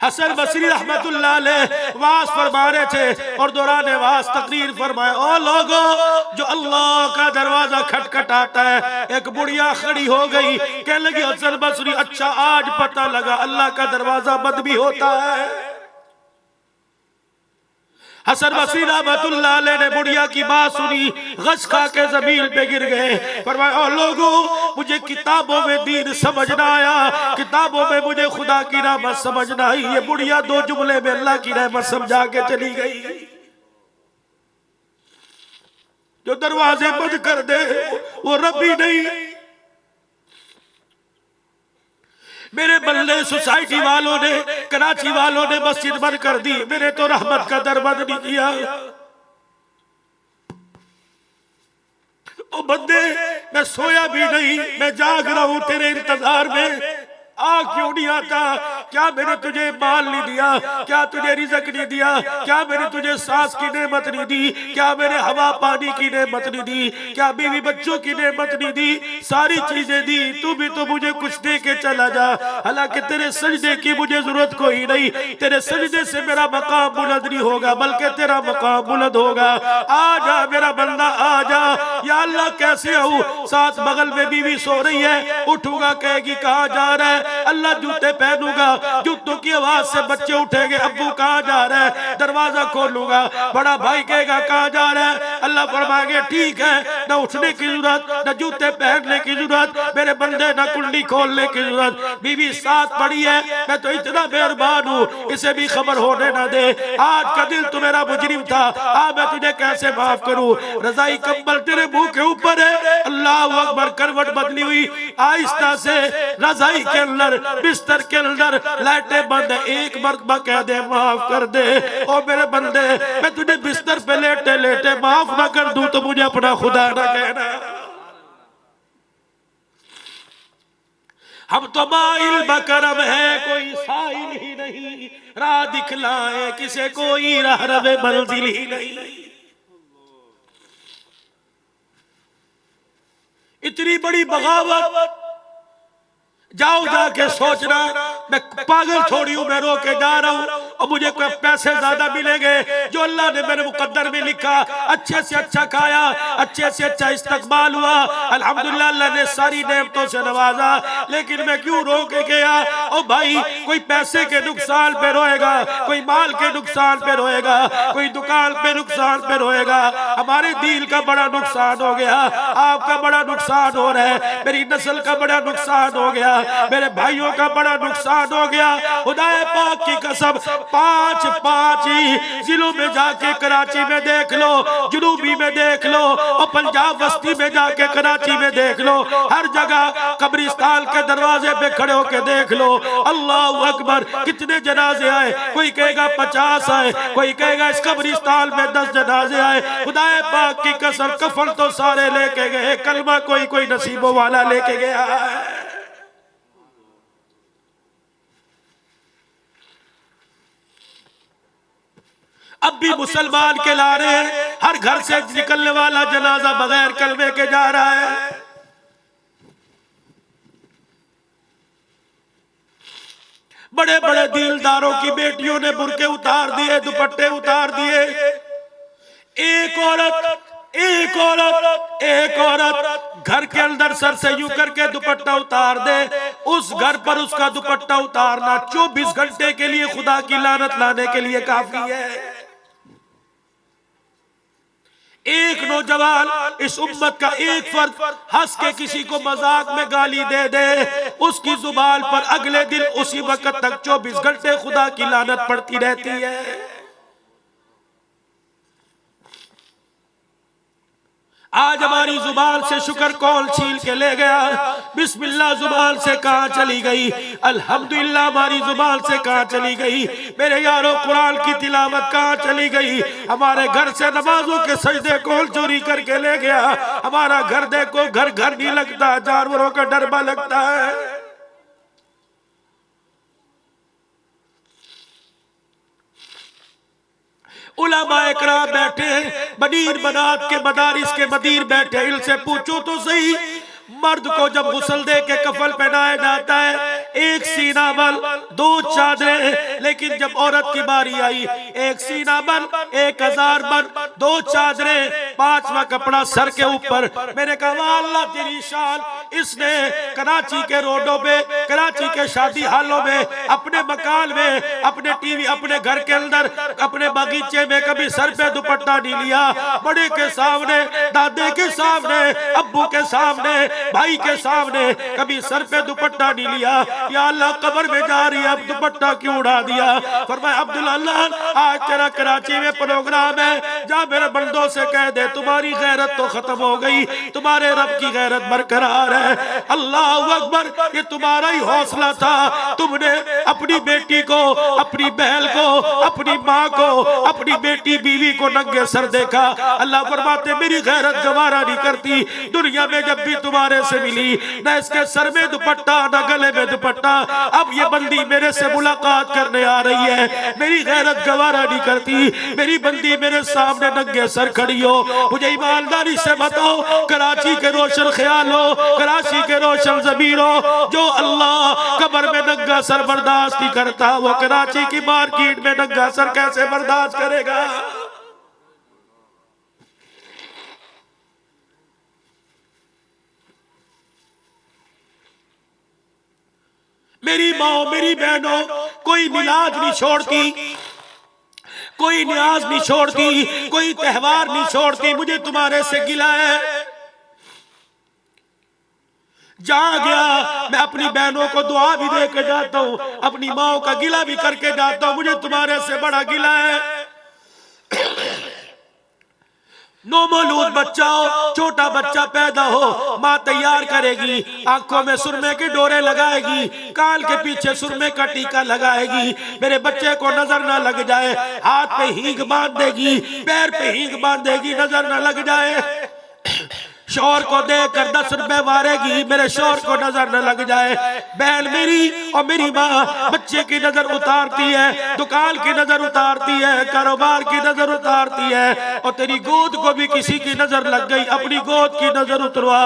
हसन बसरी रहमतुल्लाह अलैह वाज फरमा रहे थे और दौरान वाज तकरीर फरमाए, ओ लोगों जो अल्लाह का दरवाजा खटखटाता है। एक बुढ़िया खड़ी हो गई, कहने लगी हसन बसरी अच्छा आज पता लगा अल्लाह का दरवाजा बंद भी होता है। हसन बसरी रहमतुल्लाह अलैह ने बुढ़िया की बात सुनी, गश खा के जमीन पे गिर गए। फरमाया ओ लोगों मुझे किताबों में दीन समझ ना आया, किताबों में मुझे खुदा की रहमत समझ ना आई। ये बुढ़िया 2 जुमले में अल्लाह की रहमत समझा के चली गई। जो दरवाजे बंद कर दे वो रब ही नहीं। मेरे बल्ले सोसाइटी वालों ने, कराची वालों ने मस्जिद बंद कर दी, मेरे तो रहमत का दर बंद नहीं किया। ओ बंदे मैं सोया भी नहीं, मैं जाग रहा हूं तेरे इंतजार में। आ क्यों नहीं आता? क्या मैंने तुझे माल नहीं दिया? क्या तुझे रिज़्क नहीं दिया? क्या मैंने तुझे सांस की नेमत नहीं दी? क्या मैंने हवा पानी की नेमत नहीं दी? क्या बीवी बच्चों की नेमत नहीं दी? सारी चीजें दी, तू भी तो मुझे कुछ दे के चला जा। हालांकि तेरे सजदे की मुझे जरूरत कोई नहीं, तेरे सजदे से मेरा मकाम बुलंद नहीं होगा बल्कि तेरा मकाम बुलंद होगा। आ जा मेरा बंदा आ जा। या अल्लाह कैसे आऊं? साथ बगल में बीवी सो रही है, उठूंगा कहेगी कहाँ जा रहा है? अल्लाह जूते पहनूंगा, जूतों की आवाज से बच्चे उठेंगे, अब्बू कहाँ जा रहा है? दरवाजा खोलूंगा, बड़ा भाई कहेगा कहाँ जा रहा है? अल्लाह फरमाएंगे ठीक है, न उठने की जरूरत, न जूते पहनने की जरूरत मेरे बंदे, न कुंडी खोलने की जरूरत। बीवी साथ पड़ी है, मैं तो इतना मेहरबान हूँ, इसे भी खबर होने ना दे। आज का दिल तो मेरा मुजरिम था, आज मैं तुझे कैसे माफ करूँ? रजाई कंबल तेरे मुंह के ऊपर है, अल्लाह अकबर। करवट बदली हुई, आहिस्ता से रजाई के अंदर, बिस्तर के अंदर लाइटें बंद है। एक मरतबा कह दे माफ कर दे। ओ मेरे बंदे मैं तुझे बिस्तर पे लेटे लेटे माफ ना कर दूं तो मुझे अपना खुदा ना कहना। हम तो माइल बकरम है, कोई साइल ही नहीं, राह दिखलाए किसे कोई राह रवे मंजिल ही नहीं। इतनी बड़ी बगावत, जाओ जाके सोचना मैं पागल थोड़ी हूं, मैं रो के जा रहा हूं और मुझे कोई पैसे ज्यादा मिलेंगे। जो अल्लाह ने मेरे मुकद्दर में लिखा, अच्छे से अच्छा खाया, अच्छे से अच्छा इस्तकबाल हुआ, अल्हम्दुलिल्लाह अल्लाह ने सारी नेमतों से नवाजा, लेकिन मैं क्यों रो के गया? ओ भाई कोई पैसे के नुकसान पे रोएगा, कोई माल के नुकसान पे रोएगा, कोई दुकान पे नुकसान पे रोएगा। हमारे दिल का बड़ा नुकसान हो गया, आपका बड़ा नुकसान हो रहा है, मेरी नस्ल का बड़ा नुकसान हो गया, मेरे भाइयों का बड़ा नुकसान हो गया। खुदाए पाक की कसम, 5 जिलों में जाके कराची में देख लो, जुनूबी में देख लो और पंजाब बस्ती में जाके कराची में देख लो, हर जगह कब्रिस्तान के दरवाजे पे खड़े होके देख लो। अल्लाह अकबर, कितने जनाजे आए? कोई कहेगा 50 आए, कोई कहेगा इस कब्रिस्तान में 10 जनाजे आए। खुदाए पाक की कसम, कफन तो सारे लेके गए, कलमा कोई नसीबों वाला लेके गया है। अब भी मुसलमान के ला रहे हैं, हर घर से निकलने वाला जनाजा बगैर कलमे के जा रहा है। बड़े बड़े दीलदारों की बेटियों ने बुर्के उतार दिए, दुपट्टे उतार दिए। एक औरत घर के अंदर सर से यूं करके दुपट्टा उतार दे, उस घर पर उसका दुपट्टा उतारना 24 घंटे के लिए खुदा की लानत लाने के लिए काफी है। एक नौजवान, इस उम्मत का एक फर्द हंस के किसी को मजाक में गाली दे दे, उसकी जुबान पर अगले दिन उसी वक्त तक 24 घंटे खुदा की लानत पड़ती रहती है। आज हमारी जुबान से शुक्र कौन छीन के ले गया? बिस्मिल्लाह जुबान से कहाँ चली गई? अल्हम्दुलिल्लाह हमारी जुबान से कहाँ चली गई? मेरे यारों कुरान की तिलावत कहाँ चली गई? हमारे घर से नमाजों के सजदे कौन चोरी करके ले गया? हमारा घर देखो, घर घर नहीं लगता, जानवरों का डरबा लगता है। उलमाए इकराम बैठे हैं, बनीर बनात के मदारिस के मदीर बैठे, इनसे पूछो तो सही, मर्द को जब गुस्ल दे के कफन पहनाया जाता है, एक सीना बल, दो चादरें। लेकिन जब औरत की बारी आई, एक सीना बल, 1000 बल, दो चादरें, 5वां कपड़ा सर के ऊपर। मैंने कहा अल्लाह तेरी शान, इसने कराची के रोडों पे, कराची के शादी हालों में, अपने मकान में, अपने टीवी, अपने घर के अंदर, अपने बगीचे में कभी सर पे दुपट्टा नहीं लिया। बड़े के सामने, दादे के सामने, अब्बू के सामने, भाई के सामने कभी सर पे दुपट्टा नहीं लिया। या अल्लाह कब्र में जा रही है, अब दुपट्टा क्यों उड़ा दिया? फरमाया अब्दुल अल्लाह आज तेरा कराची में प्रोग्राम है, जा मेरे बंदों से कह दे तुम्हारी गैरत तो खत्म हो गई, तुम्हारे रब की गैरत बरकरार है। अल्लाह अकबर, ये तुम्हारा ही हौसला था। तुमने अपनी बेटी को, अपनी बहन को, अपनी माँ को, अपनी बेटी बीवी को नंगे सर देखा। अल्लाह फरमाते मेरी गैरत गवारा नहीं करती। दुनिया में जब भी तुम्हारे से मिली, न इसके सर में दुपट्टा, न गले में दुपट्टा। अब ये बंदी मेरे से मुलाकात करने आ रही है, मेरी गैरत गवारा नहीं करती। मेरी बंदी मेरे सामने नंगे सर खड़ी हो। मुझे ईमानदारी से बताओ, कराची के रोशन ख्याल हो, कराची के रोशन ज़मीर हो, जो अल्लाह कब्र में नंगा सर बर्दाश्त नहीं करता, वो कराची की मार्केट में नंगा सर कैसे बर्दाश्त करेगा? मेरी माँ, मेरी बहनों, कोई मिलाद नहीं छोड़ती, कोई न्याज नहीं छोड़ती, कोई त्योहार नहीं छोड़ती। मुझे तुम्हारे से गिला है। जहां गया मैं अपनी बहनों को दुआ भी दे के जाता हूँ, अपनी माँ का गिला भी करके जाता हूँ। मुझे तुम्हारे से बड़ा गिला है। नौमौलूद बच्चा हो, छोटा बच्चा पैदा हो, माँ तैयार करेगी, आंखों में सुरमे की डोरे लगाएगी, कान के पीछे सुरमे का टीका लगाएगी, मेरे बच्चे को नजर ना लग जाए, हाथ पे हींग बांध देगी, पैर पे हींग बांध देगी, नजर ना लग जाए। शौहर को देकर 10 रुपए मारेगी, मेरे शौहर को नजर न लग जाए। बहन मेरी और मेरी माँ बच्चे की नजर उतारती है, दुकान की नजर उतारती है, कारोबार की नजर उतारती है, और तेरी गोद को भी किसी की नजर लग गई, अपनी गोद की नजर उतरवा।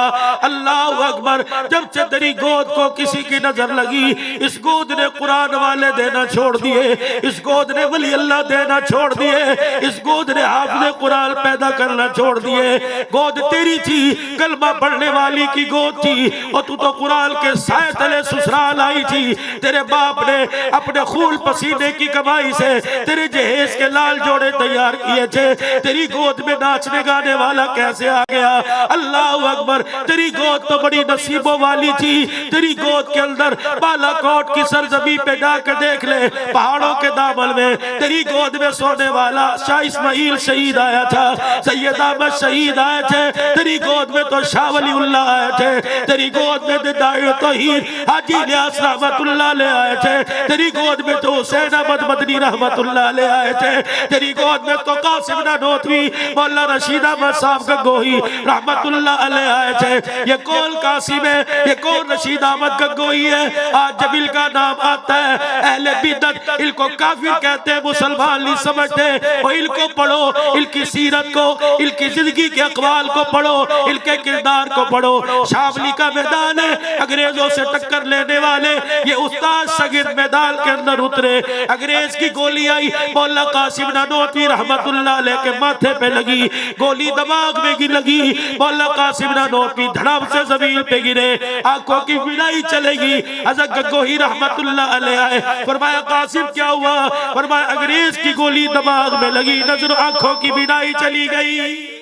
अल्लाह अकबर, जब से तेरी गोद को किसी की नजर लगी, इस गोद ने कुरान वाले देना छोड़ दिए, इस गोद ने वली अल्लाह देना छोड़ दिए, इस गोद ने हाफिज़े कुरान पैदा करना छोड़ दिए। गोद तेरी थी, कलमा पढ़ने वाली की गोद थी, और तू तो कुरान के साए तले ससुराल आई थी। तेरे बाप ने अपने खून पसीने की कमाई से तेरे जहेज के लाल जोड़े तैयार किए थे। तेरी गोद में नाचने गाने वाला कैसे आ गया? अल्लाह अकबर, तेरी गोद तो बड़ी नसीबों वाली थी। तेरी गोद के अंदर बालाकोट की सरजमी पे जाकर देख ले, पहाड़ों के दामन में तेरी गोद में सोने वाला शाह इस्माइल शहीद आया था, सैयद अहमद शहीद आए थे। तेरी गोद में तो शाह वलीउल्लाह आए थे, तेरी गोद में तो दाई तौहीद हाजी इलियास रहमतुल्लाह ले आए थे, तेरी गोद में तो हुसैन अहमद मदनी रहमतुल्लाह ले आए थे, तेरी गोद में तो कासिम नानोतवी, मौला रशीद अहमद साहब गंगोही रहमतुल्लाह अलैह आए थे। ये कौन कासिम है, ये कौन रशीद अहमद गंगोही है? आज जब इनका नाम आता है, अहले बिदअत इनको काफिर कहते हैं, मुसलमान नहीं समझते। और इनको पढ़ो, इनकी सीरत को, इनकी जिंदगी के अक़वाल को पढ़ो, इनके किरदार को पढ़ो। शामली का मैदान है, अंग्रेजों से टक्कर लेने वाले ये उस्ताद शागिर्द मैदान के अंदर उतरे। अंग्रेज की गोली आई, मौला कासिम नानोतवी रहमतुल्लाह अलैह के माथे पे लगी, गोली दिमाग में की लगी, मौला कासिम नानोतवी धड़ाम से जमीन पे गिरे, आंखों की बिनाई चलेगी। हज़रत गंगोही रहमतुल्लाह अलैह आए, फरमाया कासिम क्या हुआ? फरमाया अंग्रेज की गोली दिमाग में लगी, नजर आंखों की बिनाई चली गई।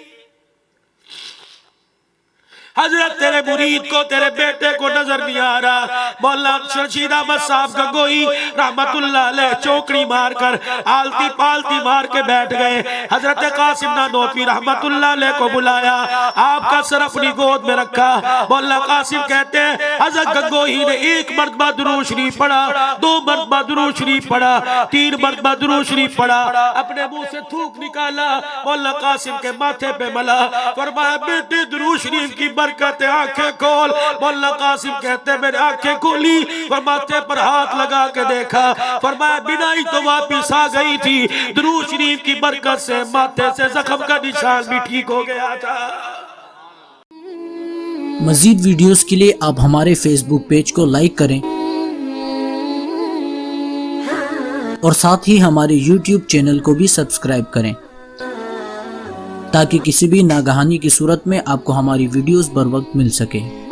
हजरत तेरे मुरीद को, तेरे बेटे को नजर नहीं आ रहा। मौला रशीद अहमद साहब गंगोही रहमतुल्लाह अलैह चौकड़ी मारकर आलती पालती मार के बैठ गए। हजरत कासिम नानोतवी रहमतुल्लाह अलैह को बुलाया, आपका सर अपनी गोद में रखा। मौला कासिम कहते हैं हजरत गंगोही ने 1 मरतबा दुरूद शरीफ पढ़ा, 2 मरतबा दुरूद शरीफ पढ़ा, 3 मरतबा दुरूद शरीफ पढ़ा, अपने मुंह से थूक निकाला, मौला कासिम के माथे पे मला, फरमाया बेटे दुरूद शरीफ की कहते आंखें खोल। मौला कासिम कहते मेरे आंखें खोली और माथे पर हाथ लगा के देखा, फरमाया बिनाई तो वापिस आ गई थी, दुरूद शरीफ की बरकत से माथे से जख्म का निशान भी ठीक हो गया था। मजीद वीडियोस के लिए आप हमारे फेसबुक पेज को लाइक करें और साथ ही हमारे YouTube चैनल को भी सब्सक्राइब करें ताकि किसी भी नागहानी की सूरत में आपको हमारी वीडियोस बर वक्त मिल सके।